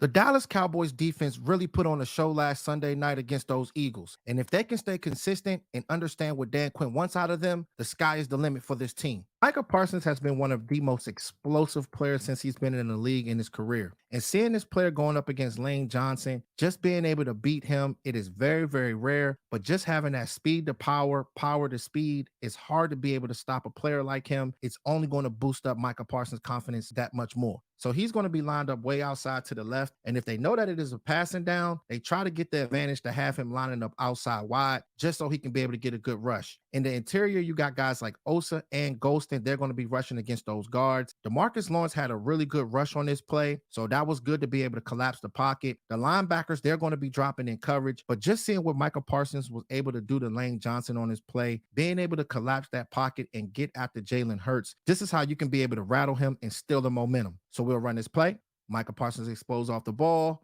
The Dallas Cowboys defense really put on a show last Sunday night against those Eagles. And if they can stay consistent and understand what Dan Quinn wants out of them, the sky is the limit for this team. Micah Parsons has been one of the most explosive players since he's been in the league in his career. And seeing this player going up against Lane Johnson, just being able to beat him, it is very, very rare. But just having that speed to power, power to speed, it's hard to be able to stop a player like him. It's only going to boost up Micah Parsons' confidence that much more. So he's going to be lined up way outside to the left. And if they know that it is a passing down, they try to get the advantage to have him lining up outside wide just so he can be able to get a good rush. In the interior, you got guys like Osa and Golston. They're going to be rushing against those guards. DeMarcus Lawrence had a really good rush on this play. So that was good to be able to collapse the pocket. The linebackers, they're going to be dropping in coverage. But just seeing what Michael Parsons was able to do to Lane Johnson on his play, being able to collapse that pocket and get after Jalen Hurts, this is how you can be able to rattle him and steal the momentum. So we'll run this play. Michael Parsons exposed off the ball.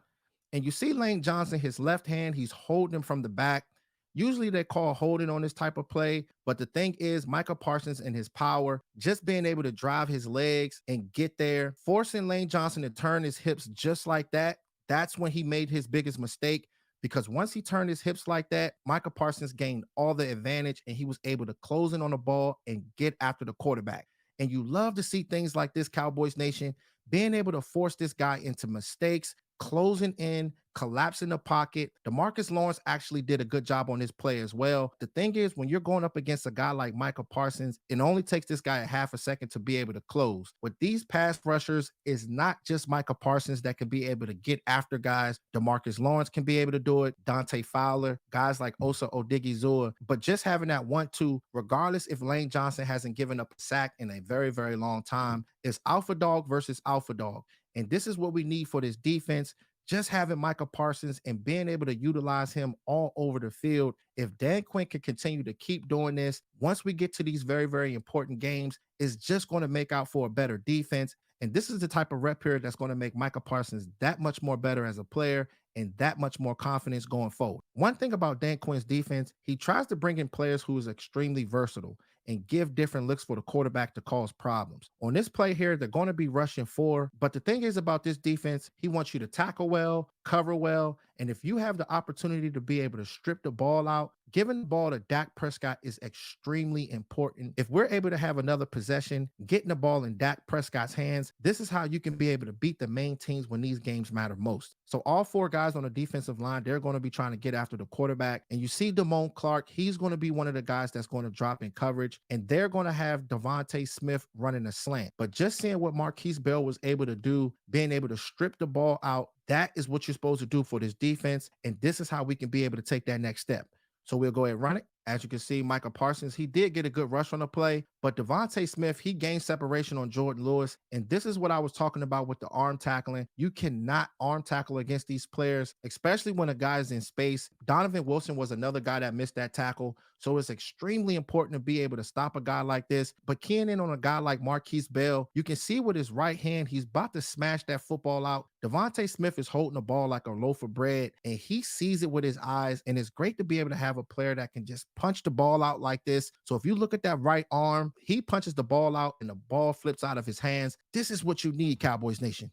And you see Lane Johnson, his left hand, he's holding him from the back. Usually they call holding on this type of play. But the thing is, Michael Parsons and his power, just being able to drive his legs and get there, forcing Lane Johnson to turn his hips just like that, that's when he made his biggest mistake. Because once he turned his hips like that, Michael Parsons gained all the advantage and he was able to close in on the ball and get after the quarterback. And you love to see things like this, Cowboys Nation, being able to force this guy into mistakes, closing in, collapsing the pocket. DeMarcus Lawrence actually did a good job on this play as well. The thing is, when you're going up against a guy like Michael Parsons, it only takes this guy a half a second to be able to close. With these pass rushers, it's not just Michael Parsons that can be able to get after guys. DeMarcus Lawrence can be able to do it. Dante Fowler, guys like Osa Odigizua. But just having that 1-2, regardless if Lane Johnson hasn't given up a sack in a very, very long time, it's alpha dog versus alpha dog. And this is what we need for this defense. Just having Michael Parsons and being able to utilize him all over the field. If Dan Quinn can continue to keep doing this, once we get to these very, very important games, it's just going to make out for a better defense. And this is the type of rep period that's going to make Michael Parsons that much more better as a player and that much more confidence going forward. One thing about Dan Quinn's defense, he tries to bring in players who is extremely versatile and give different looks for the quarterback to cause problems. On this play here, they're going to be rushing 4, but the thing is about this defense, he wants you to tackle well, cover well, and if you have the opportunity to be able to strip the ball out, giving the ball to Dak Prescott is extremely important. If we're able to have another possession, getting the ball in Dak Prescott's hands, this is how you can be able to beat the main teams when these games matter most. So all 4 guys on the defensive line, they're going to be trying to get after the quarterback. And you see Damone Clark, he's going to be one of the guys that's going to drop in coverage. And they're going to have Devontae Smith running a slant. But just seeing what Marquise Bell was able to do, being able to strip the ball out, that is what you're supposed to do for this defense. And this is how we can be able to take that next step. So we'll go ahead and run it. As you can see, Michael Parsons, he did get a good rush on the play, but Devontae Smith, he gained separation on Jordan Lewis. And this is what I was talking about with the arm tackling. You cannot arm tackle against these players, especially when a guy's in space. Donovan Wilson was another guy that missed that tackle. So it's extremely important to be able to stop a guy like this. But keying in on a guy like Marquise Bell, you can see with his right hand, he's about to smash that football out. Devontae Smith is holding the ball like a loaf of bread, and he sees it with his eyes. And it's great to be able to have a player that can just punch the ball out like this. So if you look at that right arm, he punches the ball out and the ball flips out of his hands. This is what you need, Cowboys Nation.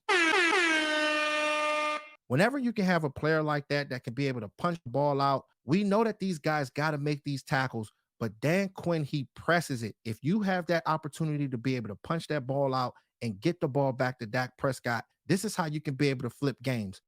Whenever you can have a player like that that can be able to punch the ball out, we know that these guys got to make these tackles, but Dan Quinn, he presses it. If you have that opportunity to be able to punch that ball out and get the ball back to Dak Prescott, this is how you can be able to flip games.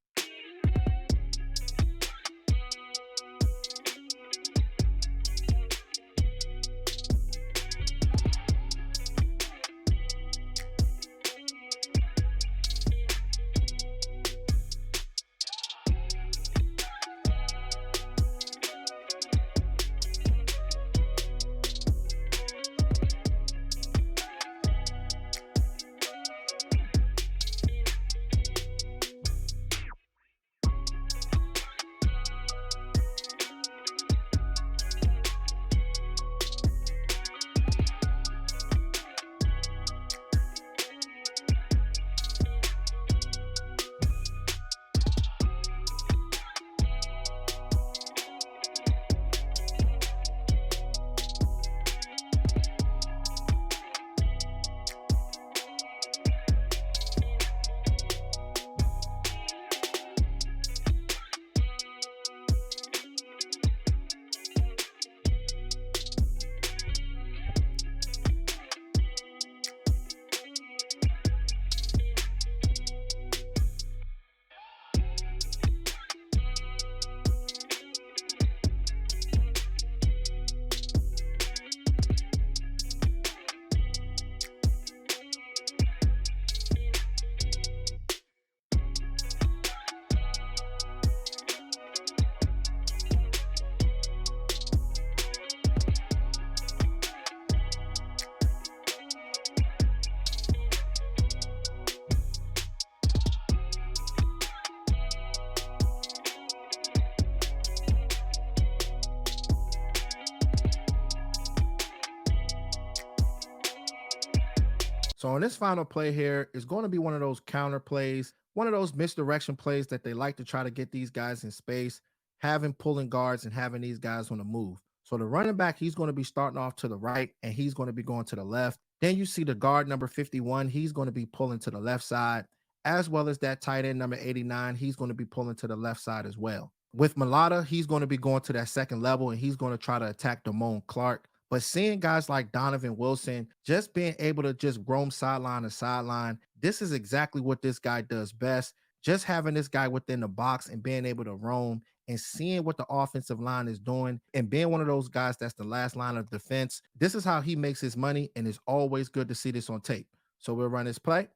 So on this final play here is going to be one of those counter plays, one of those misdirection plays that they like to try to get these guys in space, having pulling guards and having these guys on the move. So the running back, he's going to be starting off to the right and he's going to be going to the left. Then you see the guard number 51, he's going to be pulling to the left side, as well as that tight end number 89, he's going to be pulling to the left side as well. With Mulata, he's going to be going to that second level and he's going to try to attack Damone Clark. But seeing guys like Donovan Wilson just being able to just roam sideline to sideline, this is exactly what this guy does best. Just having this guy within the box and being able to roam and seeing what the offensive line is doing and being one of those guys that's the last line of defense. This is how he makes his money, and it's always good to see this on tape. So we'll run this play.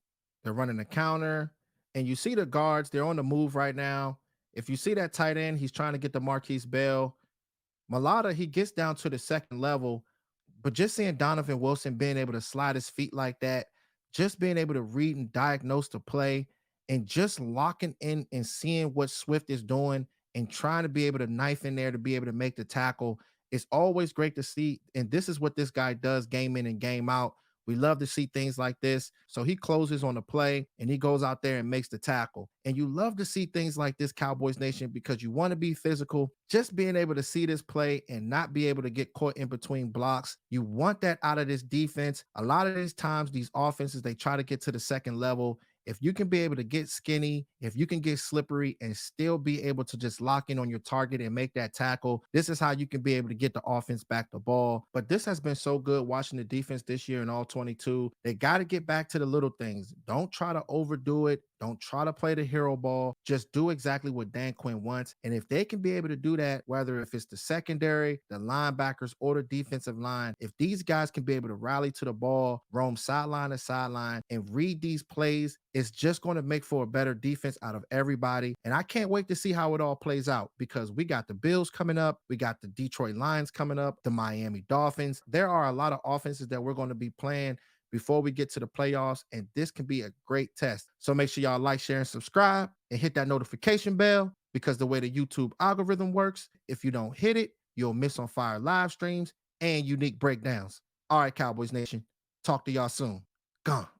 They're running the counter, and you see the guards, they're on the move right now. If you see that tight end, he's trying to get the Marquise Bell. Mulata, he gets down to the second level, but just seeing Donovan Wilson being able to slide his feet like that, just being able to read and diagnose the play, and just locking in and seeing what Swift is doing and trying to be able to knife in there to be able to make the tackle. It's always great to see. And this is what this guy does game in and game out. We love to see things like this. So he closes on the play and he goes out there and makes the tackle. And you love to see things like this, Cowboys Nation, because you want to be physical. Just being able to see this play and not be able to get caught in between blocks. You want that out of this defense. A lot of these times, these offenses, they try to get to the second level. If you can be able to get skinny, if you can get slippery and still be able to just lock in on your target and make that tackle, this is how you can be able to get the offense back the ball. But this has been so good watching the defense this year in all 22. They got to get back to the little things. Don't try to overdo it. Don't try to play the hero ball. Just do exactly what Dan Quinn wants. And if they can be able to do that, whether if it's the secondary, the linebackers, or the defensive line, if these guys can be able to rally to the ball, roam sideline to sideline, and read these plays, it's just going to make for a better defense out of everybody. And I can't wait to see how it all plays out because we got the Bills coming up. We got the Detroit Lions coming up, the Miami Dolphins. There are a lot of offenses that we're going to be playing before we get to the playoffs, and this can be a great test. So make sure y'all like, share, and subscribe, and hit that notification bell because the way the YouTube algorithm works, if you don't hit it, you'll miss on fire live streams and unique breakdowns. All right, Cowboys Nation, talk to y'all soon. Gone.